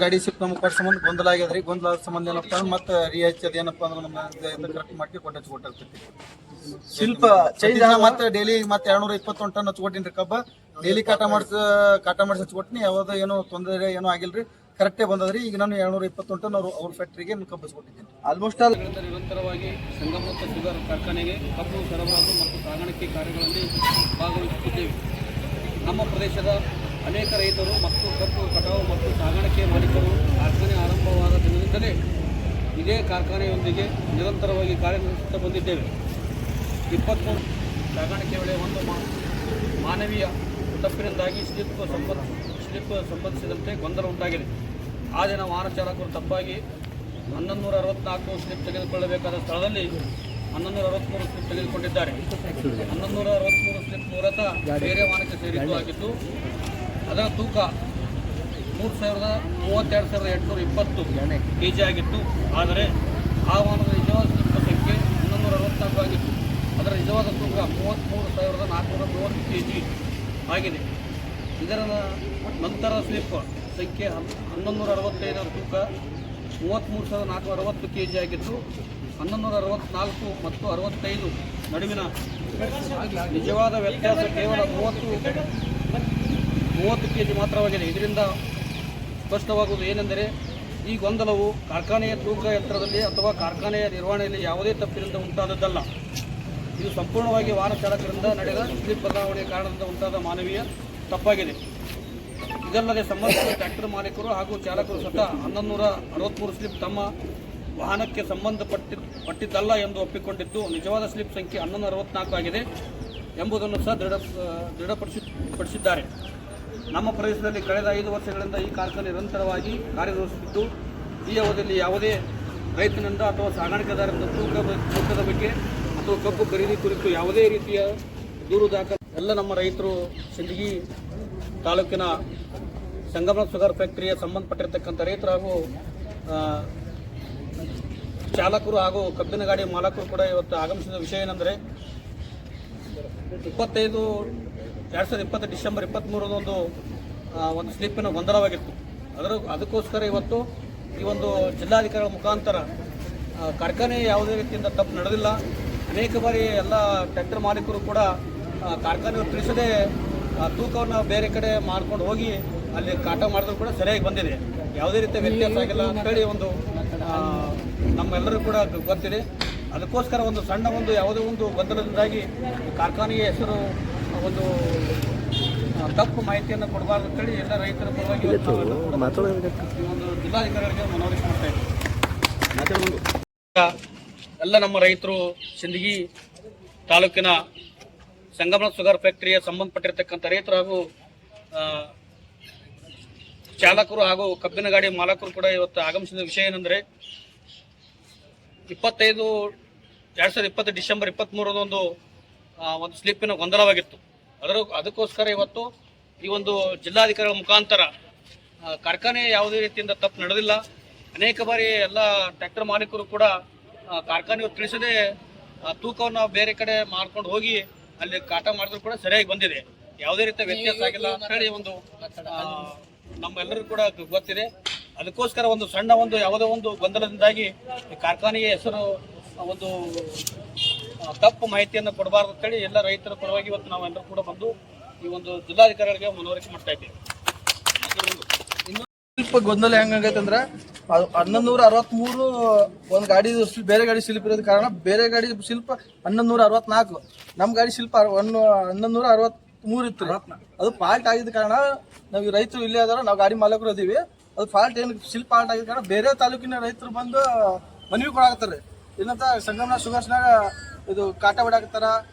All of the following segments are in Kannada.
ಗಾಡಿ ಸಿಪ್ ನಮ್ಗೆ ಕೊಟ್ಟ ಸಂಬಂಧ ಗೊಂದಲ ಆಗ್ಯದ್ರಿ. ಗೊಂದಲ ಸಂಬಂಧ ಏನಪ್ಪ ಅಂದ್ರೆ ಮತ್ತೆ ರಿಹಚ್ಚದ ಏನಪ್ಪ ಅಂದ್ರೆ ನಮ್ಮ ಕರೆಕ್ಟ್ ಮಾಡಿ ಕೊಟ್ಟಿರ್ತೀವಿ. ಶಿಲ್ಪ ಚೈನ್ ಮತ್ತೆ ಡೈಲಿ ಮತ್ತೆ 221 ಟನ್ ಹಚ್ಕೊಟ್ಟಿನ್ರಿ ಕಬ್ಬ. ಡೈಲಿ ಕಾಟ ಮಾಡಿಸಿ ಹಚ್ಕೊಟ್ಟಿನಿ. ಯಾವ್ದು ಏನೋ ತೊಂದರೆ ಏನೋ ಆಗಿಲ್ರಿ, ಕರೆಕ್ಟೇ ಬಂದದ್ರಿ. ಈಗ ನಾನು 221 ಟನ್ ಅವ್ರ ಫ್ಯಾಕ್ಟ್ರಿಗೆ ಕಬ್ಬಿಸ್ಕೊಟ್ಟಿದ್ದೀನಿ. ಆಲ್ಮೋಸ್ಟ್ ನಿರಂತರವಾಗಿ ಸಂಗಮದ ಶುಗರ್ ಕಾರ್ಖಾನೆಗೆ ಕಬ್ಬು ಸರಬರಾಜು ಮತ್ತು ಸಾಗಾಣಿಕೆ ಕಾರ್ಯಗಳಲ್ಲಿ ಭಾಗವಹಿಸುತ್ತಿದ್ದೇವೆ. ನಮ್ಮ ಪ್ರದೇಶದ ಅನೇಕ ರೈತರು ಮತ್ತು ಕಬ್ಬು ಕಟಾವು ಮತ್ತು ಸಾಗಾಣಿಕೆ ಮಾಲೀಕರು ಕಾರ್ಖಾನೆ ಆರಂಭವಾದ ದಿನದಿಂದಲೇ ಇದೇ ಕಾರ್ಖಾನೆಯೊಂದಿಗೆ ನಿರಂತರವಾಗಿ ಕಾರ್ಯನಿರ್ವಹಿಸುತ್ತಾ ಬಂದಿದ್ದೇವೆ. 23 ಸಾಗಾಣಿಕೆ ವೇಳೆ ಒಂದು ಮಾನವೀಯ ತಪ್ಪಿನಿಂದಾಗಿ ಸ್ಲಿಪ್ ಸಂಬಂಧಿಸಿದಂತೆ ಗೊಂದಲ ಉಂಟಾಗಿದೆ. ಆ ದಿನ ವಾಹನ ಚಾಲಕರು ತಪ್ಪಾಗಿ 1164 ಸ್ಲಿಪ್ ತೆಗೆದುಕೊಳ್ಳಬೇಕಾದ ಸ್ಥಳದಲ್ಲಿ 1163 ಸ್ಲಿಪ್ ತೆಗೆದುಕೊಂಡಿದ್ದಾರೆ. 1163 ಸ್ಲಿಪ್ ಮೂಲತಃ ಬೇರೆ ವಾಹನಕ್ಕೆ ಸೇರಿದ್ದು ಆಗಿದ್ದು ಅದರ ತೂಕ 32,820 kg ಆಗಿತ್ತು. ಆದರೆ ಆ ವಾಹನದ ನಿಜವಾದ ಸ್ಲಿಪ್ ಸಂಖ್ಯೆ 1164 ಆಗಿತ್ತು. ಅದರ ನಿಜವಾದ ತೂಕ 33,430 kg ಆಗಿದೆ. ಇದರ ನಂತರ ಸ್ಲಿಪ್ ಸಂಖ್ಯೆ 1165 ತೂಕ 33,460 kg ಆಗಿದ್ದು 1164 ಮತ್ತು 65 ನಡುವಿನ ನಿಜವಾದ ವ್ಯತ್ಯಾಸ ಕೇವಲ 30 kg ಮಾತ್ರವಾಗಿದೆ. ಇದರಿಂದ ಸ್ಪಷ್ಟವಾಗುವುದು ಏನೆಂದರೆ ಈ ಗೊಂದಲವು ಕಾರ್ಖಾನೆಯ ತೂಕ ಯಂತ್ರದಲ್ಲಿ ಅಥವಾ ಕಾರ್ಖಾನೆಯ ನಿರ್ವಹಣೆಯಲ್ಲಿ ಯಾವುದೇ ತಪ್ಪಿನಿಂದ ಉಂಟಾದದ್ದಲ್ಲ. ಇದು ಸಂಪೂರ್ಣವಾಗಿ ವಾಹನ ಚಾಲಕರಿಂದ ನಡೆದ ಸ್ಲಿಪ್ ಬದಲಾವಣೆಯ ಕಾರಣದಿಂದ ಉಂಟಾದ ಮಾನವೀಯ ತಪ್ಪಾಗಿದೆ. ಇದಲ್ಲದೆ ಸಂಬಂಧಿಸಿದ ಟ್ರ್ಯಾಕ್ಟರ್ ಮಾಲೀಕರು ಹಾಗೂ ಚಾಲಕರು ಸ್ವತಃ 1163 ಸ್ಲಿಪ್ ತಮ್ಮ ವಾಹನಕ್ಕೆ ಸಂಬಂಧಪಟ್ಟಿದ್ದಲ್ಲ ಎಂದು ಒಪ್ಪಿಕೊಂಡಿದ್ದು ನಿಜವಾದ ಸ್ಲಿಪ್ ಸಂಖ್ಯೆ 1164 ಆಗಿದೆ ಎಂಬುದನ್ನು ಸಹ ದೃಢಪಡಿಸಿದ್ದಾರೆ. ನಮ್ಮ ಪ್ರದೇಶದಲ್ಲಿ ಕಳೆದ 5 ವರ್ಷಗಳಿಂದ ಈ ಕಾರ್ಖಾನೆ ನಿರಂತರವಾಗಿ ಕಾರ್ಯನಿರ್ವಹಿಸುತ್ತಿದ್ದು ಈ ಅವಧಿಯಲ್ಲಿ ಯಾವುದೇ ರೈತನಿಂದ ಅಥವಾ ಸಾಗಾಣಿಕೆದಾರರಿಂದ ತೂಕದ ಬಗ್ಗೆ ಅಥವಾ ಕಬ್ಬು ಖರೀದಿ ಕುರಿತು ಯಾವುದೇ ರೀತಿಯ ದೂರು ದಾಖಲೆ ಎಲ್ಲ ನಮ್ಮ ರೈತರು ಸಿಂದಗಿ ತಾಲೂಕಿನ ಸಂಗಮ ಶುಗರ್ ಫ್ಯಾಕ್ಟರಿಯ ಸಂಬಂಧಪಟ್ಟಿರ್ತಕ್ಕಂಥ ರೈತರು ಹಾಗೂ ಚಾಲಕರು ಹಾಗೂ ಕಬ್ಬಿನ ಗಾಡಿ ಮಾಲಕರು ಕೂಡ ಇವತ್ತು ಆಗಮಿಸಿದ ವಿಷಯ ಏನೆಂದರೆ 2020 ಡಿಸೆಂಬರ್ 23 ಒಂದು ಸ್ಲಿಪ್ಪಿನ ಗೊಂದಲವಾಗಿತ್ತು. ಅದಕ್ಕೋಸ್ಕರ ಇವತ್ತು ಈ ಒಂದು ಜಿಲ್ಲಾಧಿಕಾರಿಗಳ ಮುಖಾಂತರ ಕಾರ್ಖಾನೆ ಯಾವುದೇ ರೀತಿಯಿಂದ ತಪ್ಪು ನಡೆದಿಲ್ಲ. ಅನೇಕ ಬಾರಿ ಎಲ್ಲ ಟ್ರ್ಯಾಕ್ಟರ್ ಮಾಲೀಕರು ಕೂಡ ಕಾರ್ಖಾನೆಯವರು ತಿಳಿಸದೆ ತೂಕವನ್ನು ಬೇರೆ ಕಡೆ ಮಾಡ್ಕೊಂಡು ಹೋಗಿ ಅಲ್ಲಿ ಕಾಟ ಮಾಡಿದ್ರು ಕೂಡ ಸರಿಯಾಗಿ ಬಂದಿದೆ. ಯಾವುದೇ ರೀತಿಯ ವ್ಯತ್ಯಾಸ ಆಗಿಲ್ಲ ಅಂತೇಳಿ ಒಂದು ನಮ್ಮೆಲ್ಲರೂ ಕೂಡ ಗೊತ್ತಿದೆ. ಅದಕ್ಕೋಸ್ಕರ ಒಂದು ಸಣ್ಣ ಯಾವುದೇ ಒಂದು ಗೊಂದಲದಿಂದಾಗಿ ಕಾರ್ಖಾನೆಯ ಹೆಸರು ಒಂದು ತಪ್ಪು ಮಾಹಿತಿಯನ್ನು ಕೊಡಬಾರ್ದು ಅಂತೇಳಿ ಎಲ್ಲ ರೈತರ ಪರವಾಗಿ ಈ ಒಂದು ಜಿಲ್ಲಾಧಿಕಾರಿಗಳಿಗೆ ಮನವರಿಕೆ ಮಾಡ್ತಾ ಇದ್ದೀವಿ. ಎಲ್ಲ ನಮ್ಮ ರೈತರು ಸಿಂದಗಿ ತಾಲೂಕಿನ ಸಂಗಮ ಶುಗರ್ ಫ್ಯಾಕ್ಟರಿಯ ಸಂಬಂಧಪಟ್ಟಿರ್ತಕ್ಕಂಥ ರೈತರು ಹಾಗೂ ಚಾಲಕರು ಹಾಗೂ ಕಬ್ಬಿನ ಗಾಡಿ ಮಾಲಕರು ಕೂಡ ಇವತ್ತು ಆಗಮಿಸಿದ ವಿಷಯ ಏನೆಂದರೆ 2020 ಡಿಸೆಂಬರ್ 23 ಒಂದು ಸ್ಲಿಪ್ಪಿನ ಗೊಂದಲವಾಗಿತ್ತು. ಅದಕ್ಕೋಸ್ಕರ ಇವತ್ತು ಈ ಒಂದು ಜಿಲ್ಲಾಧಿಕಾರಿಗಳ ಮುಖಾಂತರ ಕಾರ್ಖಾನೆ ಯಾವುದೇ ರೀತಿಯಿಂದ ತಪ್ಪು ನಡೆದಿಲ್ಲ. ಅನೇಕ ಬಾರಿ ಎಲ್ಲ ಟ್ರ್ಯಾಕ್ಟರ್ ಮಾಲೀಕರು ಕೂಡ ಕಾರ್ಖಾನೆಯವರು ತಿಳಿಸದೆ ತೂಕವನ್ನು ಬೇರೆ ಕಡೆ ಮಾಡ್ಕೊಂಡು ಹೋಗಿ ಅಲ್ಲಿ ಕಾಟ ಮಾಡಿದ್ರು ಕೂಡ ಸರಿಯಾಗಿ ಬಂದಿದೆ. ಯಾವುದೇ ರೀತಿಯ ವ್ಯತ್ಯಾಸ ಆಗಿಲ್ಲ ಅಂತ ಹೇಳಿ ಒಂದು ನಮ್ಮೆಲ್ಲರೂ ಕೂಡ ಗೊತ್ತಿದೆ. ಅದಕ್ಕೋಸ್ಕರ ಒಂದು ಸಣ್ಣ ಯಾವುದೋ ಒಂದು ಗೊಂದಲದಿಂದಾಗಿ ಕಾರ್ಖಾನೆಯ ಹೆಸರು ಒಂದು ತಪ್ಪು ಮಾಹಿತಿಯನ್ನು ಕೊಡಬಾರ್ದು ಅಂತೇಳಿ ಎಲ್ಲ ರೈತರ ಪರವಾಗಿ ಇವತ್ತು ನಾವೆಲ್ಲರೂ ಕೂಡ ಬಂದು ಈ ಒಂದು ಜಿಲ್ಲಾಧಿಕಾರಿಗಳಿಗೆ ಮನವರಿಕೆ ಮಾಡ್ತಾ ಇದ್ದೇವೆ. ಸ್ವಲ್ಪ ಗೊಂದಲ ಹೆಂಗಾಗೈತೆ ಅಂದ್ರೆ 1163 ಒಂದು ಗಾಡಿ ಬೇರೆ ಗಾಡಿ ಶಿಲ್ಪ ಇರೋದ ಕಾರಣ ಬೇರೆ ಗಾಡಿ ಶಿಲ್ಪ 1164, ನಮ್ಮ ಗಾಡಿ ಶಿಲ್ಪ 1163 ಇತ್ತು. ಅದು ಫಾಲ್ಟ್ ಆಗಿದ್ದ ಕಾರಣ ನಾವು ರೈತರು ಇಲ್ಲೇ ಅದಾರ, ನಾವು ಗಾಡಿ ಮಾಲಕರು ಅದೀವಿ. ಅದು ಫಾಲ್ಟ್ ಏನು ಶಿಲ್ಪ ಫಾಲ್ಟ್ ಆಗಿದ್ದ ಕಾರಣ ಬೇರೆ ತಾಲೂಕಿನ ರೈತರು ಬಂದು ಮನವಿ ಕೊಡಾಕತ್ತಾರೆ. ಏನಂತ ಸಂಗಮನ ಶುಗರ್ಸ್ನಾಗ ಇದು ಕಾಟ ಬಿಡಾಕತ್ತಾರ,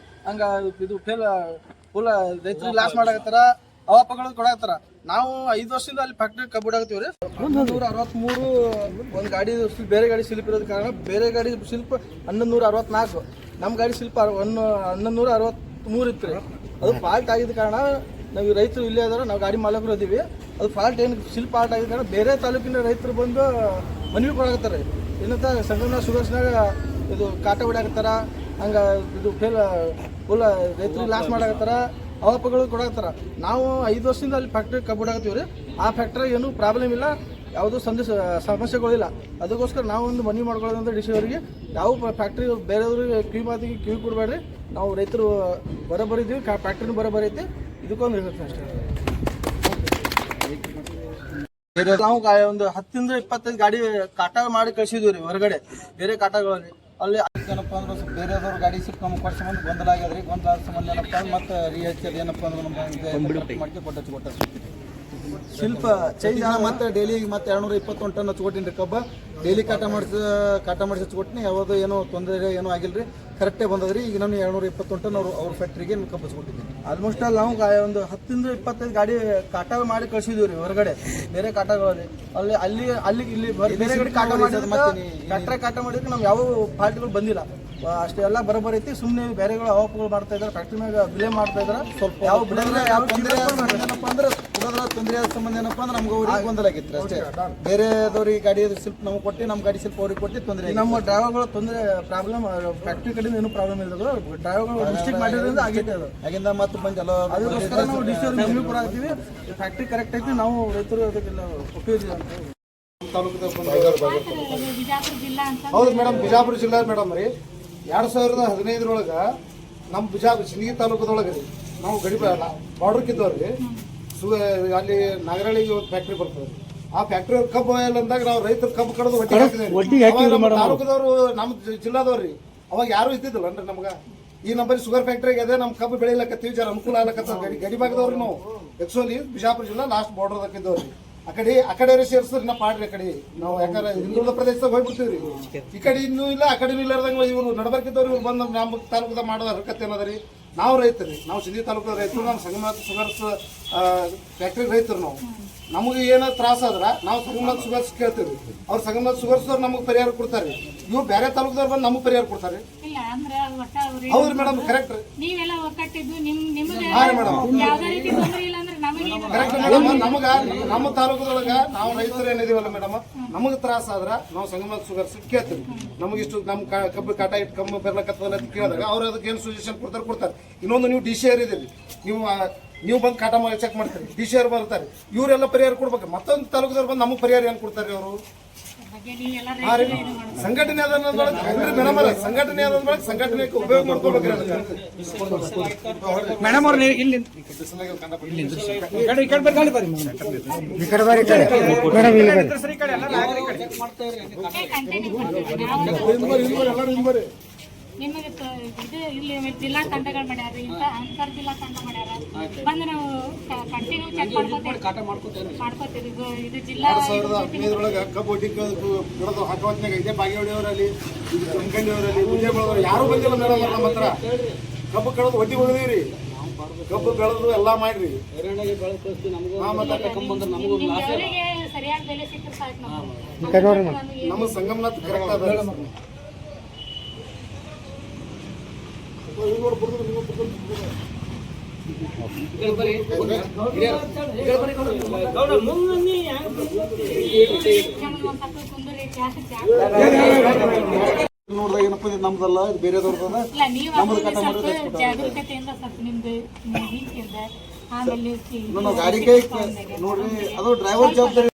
ಹಂಗ ಇದು ಫುಲ್ ರೈತರಿಗೆ ಲಾಸ್ ಮಾಡಾಕತ್ತಾರ, ಅವಾಪಗಳು ಕೊಡಾಕತ್ತಾರ. ನಾವು 5 ವರ್ಷದಿಂದ ಅಲ್ಲಿ ಫ್ಯಾಕ್ಟ್ರಿ ಕಬ್ಬು ಬಿಡಾಕತ್ತೀವಿ ರೀ. 1163 ಒಂದು ಗಾಡಿ ಬೇರೆ ಗಾಡಿ ಶಿಲ್ಪ ಇರೋದ ಕಾರಣ ಬೇರೆ ಗಾಡಿ ಶಿಲ್ಪ 1164, ನಮ್ಮ ಗಾಡಿ ಶಿಲ್ಪ 1163 ಇತ್ತು ರೀ. ಅದು ಫಾಲ್ಟ್ ಆಗಿದ್ದ ಕಾರಣ ನಾವು ರೈತರು ಇಲ್ಲೇ ಅದಾರ, ನಾವು ಗಾಡಿ ಮಾಲಕರು ಅದೀವಿ. ಅದು ಫಾಲ್ಟ್ ಏನು ಶಿಲ್ಪ ಫಾಲ್ಟ್ ಆಗಿದ್ದ ಕಾರಣ ಬೇರೆ ತಾಲೂಕಿನ ರೈತರು ಬಂದು ಮನವಿ ಕೊಡಾಕತ್ತಾರೆ. ಏನಂತ ಸಂಗಮನ ಶುಗರ್ಸ್ನಾಗ ಇದು ಕಾಟ ಬಿಡಾಕತ್ತಾರ, ಹಂಗ ಇದು ಫುಲ್ ರೈತರಿಗೆ ಲಾಸ್ ಮಾಡಾಕತ್ತಾರ, ಅವಾಪಗಳು ಕೊಡಾಕತ್ತಾರ. ನಾವು 5 ವರ್ಷದಿಂದ ಅಲ್ಲಿ ಫ್ಯಾಕ್ಟ್ರಿ ಕಬ್ಬು ಬಿಡಾಕತ್ತೀವಿ ರೀ. ಆ ಫ್ಯಾಕ್ಟ್ರಿ ಏನೂ ಪ್ರಾಬ್ಲಮ್ ಇಲ್ಲ. ಯಾವುದೂ ಸಮಸ್ಯೆಗಳಿಲ್ಲ. ಅದಕ್ಕೋಸ್ಕರ ನಾವು ಒಂದು ಮನವಿ ಮಾಡ್ಕೊಳ್ಳೋದಂದ್ರೆ ಡಿ ಸಿ ಅವರಿಗೆ, ಯಾವ ಫ್ಯಾಕ್ಟ್ರಿ ಬೇರೆಯವ್ರಿಗೆ ಕಿವಿ ಮಾತಿಗೆ ಕಿವಿ ಕೊಡಬೇಡ್ರಿ, ನಾವು ರೈತರು ಬರೋಬ್ಬರಿ ಇದ್ದೀವಿ, ಫ್ಯಾಕ್ಟ್ರಿನೂ ಬರೋಬ್ಬರಿ ಐತಿ, ಇದಕ್ಕೊಂದು ಇರುತ್ತೆ ಅಷ್ಟೇ. ನಾವು ಒಂದು 10 ರಿಂದ 25 ಗಾಡಿ ಕಾಟ ಮಾಡಿ ಕಳಿಸಿದ್ವಿ ರೀ ಹೊರಗಡೆ ಬೇರೆ ಕಾಟಗಳಲ್ಲಿ. ಅಲ್ಲಿ ಏನಪ್ಪ ಅಂದ್ರೆ ಸ್ವಲ್ಪ ಬೇರೆದವ್ರು ಗಾಡಿ ಸಿಟ್ಟು ನಮ್ಗೆ ಕೊಟ್ಟ ಸಂಬಂಧ ಗೊಂದಲ ಆಗ್ಯದ್ರಿ. ಗೊಂದಲ ಆದ ಸಂಬಂಧ ಏನಪ್ಪ ಮತ್ತೆ ರಿಹೆಚ್ಚೋದು ಏನಪ್ಪ ಅಂದ್ರೆ ನಮ್ಗೆ ಮಾಡ್ಕೆ ಕೊಟ್ಟು ಶಿಲ್ಪ ಚೈನ್ ಮತ್ತೆ ಡೈಲಿ ಮತ್ತೆ 221 ಟನ್ ಹಚ್ಕೊಟ್ಟಿನಿ ರೀ ಕಬ್ಬ. ಡೈಲಿ ಕಾಟ ಮಾಡಿಸಿ ಹಚ್ಕೊಟ್ಟಿನಿ. ಯಾವುದು ಏನೋ ತೊಂದರೆ ಏನೂ ಆಗಿಲ್ಲ ರೀ, ಕರೆಕ್ಟೇ ಬಂದದ್ರಿ. ಈಗ ನಾನು 221 ಟನ್ ಅವ್ರ ಫ್ಯಾಕ್ಟ್ರಿಗೆ ಕಬ್ಬು ಹಚ್ಕೊಟ್ಟಿದ್ದೀನಿ. ಆಲ್ಮೋಸ್ಟ್ ಅಲ್ಲಿ ನಾವು ಒಂದು 10 ರಿಂದ 25 ಗಾಡಿ ಕಾಟ ಮಾಡಿ ಕಳಿಸಿದ್ವಿ ರೀ ಹೊರಗಡೆ ಬೇರೆ ಕಾಟಗಳಲ್ಲಿ. ಅಲ್ಲಿ ಇಲ್ಲಿ ಬೇರೆ ಗಾಡಿ ಕಾಟ ಮಾಡಿದ್ರೆ ಫ್ಯಾಕ್ಟ್ರಿ ಕಾಟ ಮಾಡಿದ್ರೆ ನಾವು ಯಾವ ಪಾರ್ಟಿಗಳು ಬಂದಿಲ್ಲ, ಅಷ್ಟೇ ಎಲ್ಲ ಬರೋಬ್ಬರಿ ಐತಿ. ಸುಮ್ಮನೆ ಬೇರೆಗಳು ಆರೋಪಗಳು ಮಾಡ್ತಾ ಇದ್ದಾರೆ, ಫ್ಯಾಕ್ಟ್ರಿ ಮ್ಯಾಗ ಬಿಲೇ ಮಾಡ್ತಾ ಇದ್ದಾರೆ. ಸ್ವಲ್ಪ ಯಾವ ಬಿಡಂದ್ರೆ ಯಾವ ತೊಂದರೆ ಏನಪ್ಪ ಅಂದ್ರೆ ತೊಂದರೆ ಆದ ಸಂಬಂಧ ಏನಪ್ಪ ಅಂದ್ರೆ ನಮ್ಗೆ ಅವ್ರಿಗೆ ಗೊಂದಲ ಆಗಿತ್ತು ಅಷ್ಟೇ. ಬೇರೆದವ್ರಿಗೆ ಗಾಡಿ ಶಿಲ್ಪ ನಮ್ಗೆ ಕೊಟ್ಟು ನಮ್ಮ ಗಾಡಿ ಶಿಲ್ಪ ಅವ್ರಿಗೆ ಕೊಟ್ಟು ತೊಂದರೆ. ನಮ್ಮ ಡ್ರೈವರ್ಗಳು ತೊಂದರೆ ಪ್ರಾಬ್ಲಮ್ ಫ್ಯಾಕ್ಟ್ರಿ ಕಡೆಯಿಂದ ಏನೂ ಪ್ರಾಬ್ಲಮ್ ಇಲ್ಲ, ಡ್ರೈವರ್ಗಳು ಮಿಸ್ಟೇಕ್ ಮಾಡಿರೋದ್ರಿಂದ ಆಗೈತೆ ಅದು. ಆಗಿಂದ ಮತ್ತೆ ಬಂದು ಎಲ್ಲ ಅದಕ್ಕೋಸ್ಕರ ನಾವು ಡಿ ಸಿ ಅವ್ರಿಗೆ ಕೂಡ ಆಗ್ತೀವಿ, ಫ್ಯಾಕ್ಟ್ರಿ ಕರೆಕ್ಟ್ ಐತಿ, ನಾವು ರೈತರು ಅದಕ್ಕೆಲ್ಲ ಉಪಯೋಗ ಹೌದು ಮೇಡಮ್, ಬಿಜಾಪುರ ಜಿಲ್ಲಾ ಮೇಡಮ್ ರೀ. 2015 ನಮ್ಮ ಬಿಜಾಪುರ ಸಿಂದಗಿ ತಾಲೂಕದೊಳಗೆ ರೀ ನಾವು ಗಡಿ ಬಾರ್ಡರ್ಕಿದ್ದವ್ರಿ. ಅಲ್ಲಿ ನಾಗರಳ್ಳಿಗೆ ಒಂದು ಫ್ಯಾಕ್ಟ್ರಿ ಬರ್ತದೆ. ಆ ಫ್ಯಾಕ್ಟ್ರಿ ಕಬ್ಬು ಇಲ್ಲ ಅಂದಾಗ ನಾವು ರೈತರು ಕಬ್ಬು ಕಡದು ತಾಲೂಕದವರು ನಮ್ಮ ಜಿಲ್ಲಾದವ್ರಿ. ಅವಾಗ ಯಾರು ಇದ್ದಿದ್ದಿಲ್ಲ ಅಂದ್ರೆ ನಮ್ಗೆ ಈ ನಂಬರ್ ಶುಗರ್ ಫ್ಯಾಕ್ಟ್ರಿಗೆ ಅದೇ ನಮ್ಮ ಕಬ್ಬು ಬೆಳಿಲಕತ್ತೀವಿ, ಜರ ಅನುಕೂಲ ಆಗ್ಲಕತ್ತ. ಗಡಿ ಭಾಗದವ್ರು ನಾವು ಆಕ್ಚುಲಿ ಬಿಜಾಪುರ ಜಿಲ್ಲಾ ಲಾಸ್ಟ್ ಬಾರ್ಡರ್ ಇದ್ದವ್ರಿ. ಆ ಕಡೆ ಸೇರಿಸ್ರಿ ನಾ ಪಾಡ್ರಿ. ಆ ಕಡೆ ನಾವು ಯಾಕಂದ್ರೆ ಹಿಂದುಳಿದ ಪ್ರದೇಶದಾಗ ಹೋಗ್ಬಿಡ್ತೀವ್ರಿ. ಈ ಕಡೆ ಇನ್ನೂ ಇಲ್ಲ, ಆ ಕಡೆನೂ ಇಲ್ಲಾರ್ದಂಗ ಇವ್ರು ನಡಬರ್ಕಿದ್ದವ್ರು ಇವ್ರು ಬಂದು ನಮ್ಮ ತಾಲೂಕದಾಗ ಮಾಡೋದು ಹರಕತ್ತೆ ಏನದರಿ. ನಾವು ರೈತರಿ, ನಾವು ಸಿಂಧಿ ತಾಲೂಕದ ರೈತರು, ನಮ್ಮ ಸಂಗಮನಾಥ ಶುಗರ್ಸ್ ಫ್ಯಾಕ್ಟ್ರಿ ರೈತರು. ನಾವು ನಮಗೆ ಏನೋ ತ್ರಾಸ ಆದ್ರೆ ನಾವು ಸಂಗಮನಾಥ ಶುಗರ್ಸ್ ಕೇಳ್ತೀವಿ, ಅವ್ರು ಸಂಗಮನಾಥ ಶುಗರ್ಸ್ದವ್ರು ನಮಗೆ ಪರಿಹಾರ ಕೊಡ್ತಾರೆ. ಇವ್ರು ಬೇರೆ ತಾಲೂಕದವ್ರು ಬಂದು ನಮಗೆ ಪರಿಹಾರ ಕೊಡ್ತಾರೆ. ಹೌದ್ರಿ ಮೇಡಮ್, ಕರೆಕ್ಟ್ ರೀ. Correct madam. ನಮ್ಮ ತಾಲೂಕದೊಳಗ ನಾವು ರೈತರು ಏನಿದೀವಲ್ಲ ಮೇಡಮ್, ನಮಗೆ ತ್ರಾಸ ಆದ್ರ ನಾವು ಸಂಗಮನಾಥ ಶುಗರ್ಸ್ ಕೇಳ್ತೀವಿ. ನಮಗಿಷ್ಟು ನಮ್ಮ ಕಬ್ಬು ಕಾಟ ಇಟ್ಟು ಕಮ್ಮಿ ಬರ್ಲಕತ್ತಲ್ಲ ಅಂತ ಕೇಳಿದಾಗ ಅವ್ರು ಅದಕ್ಕೆ ಏನು ಸಜೆಷನ್ ಕೊಡ್ತಾರೆ. ಇನ್ನೊಂದು ನೀವು ಡಿ ಸಿ ಆರ್ ಇದ್ದೀರಿ, ನೀವು ಬಂದು ಕಾಟ ಮಾಡಿ ಚೆಕ್ ಮಾಡ್ತೀರಿ, ಡಿ ಸಿ ಆರ್ ಬರ್ತಾರೆ, ಇವರೆಲ್ಲ ಪರಿಹಾರ ಕೊಡ್ಬೇಕು. ಮತ್ತೊಂದು ತಾಲೂಕದವ್ರು ಬಂದು ನಮಗೆ ಪರಿಹಾರ ಏನು ಕೊಡ್ತಾರೆ ಅವರು? ಸಂಘಟನೆ ಮೇಡಮ್ ಅಲ್ಲ, ಸಂಘಟನೆ ಸಂಘಟನೆಗೆ ಉಪಯೋಗ ಮಾಡ್ಕೊಳ್ಬೇಕ್ರಿ. ಮೇಡಮ್ ಅವ್ರು ಇಲ್ಲಿ ನಿಮಗೆ ಇದು ಇಲ್ಲಿ ಜಿಲ್ಲಾ ತಂಡಗಳು ಮಾಡ್ಯಾರ, ಇಂಥ ಅಂತರ್ ಜಿಲ್ಲಾ ತಂಡ ಮಾಡ್ಯಾರ. ಬಂದು ನಾವು ಕಂಟಿನ್ಯೂ ಚೆಕ್ ಮಾಡ್ಕೋತೀವಿ. ಇದು ಜಿಲ್ಲಾ 2015 ಕಬ್ಬು ಬಿಡೋದು ಹಾಕೋತ್ನಾಗ ಇದೇ ಬಾಗೇವಾಡಿಯವರಲ್ಲಿ, ಕಂಕಂಡಿಯವರಲ್ಲಿ, ಮುಜೇಬಳವರು ಯಾರು ಬಂದಿಲ್ಲ ಮೇಡಮ್. ನಮ್ಮ ಹತ್ರ ಕಬ್ಬು ಕಳೆದು ಒಡ್ಡಿ ಹೋಗಿದೀವಿ, ಕಬ್ಬು ಬೆಳೆದು ಎಲ್ಲ ಮಾಡ್ರಿ. ಸರಿಯಾದ ಬೆಲೆ ಸಿಕ್ಕರೆ ಸಾಕು. ನಮ್ಮ ಸಂಗಮನಾಥ್ ಕರೆಕ್ಟ್ ಅದ. ನೋಡಿದಾಗ ಏನಪ್ಪ ನಮ್ದಲ್ಲ, ಇದು ಬೇರೆದವ್ರದಲ್ಲ. ಜಾಗರೂಕತೆಯಿಂದ ಸ್ವಲ್ಪ ನಿಮ್ದು ಆಮೇಲೆ ಗಾಡಿ ಕೈ ನೋಡ್ರಿ, ಅದು ಡ್ರೈವರ್ ಜವಾಬ್ದಾರಿ.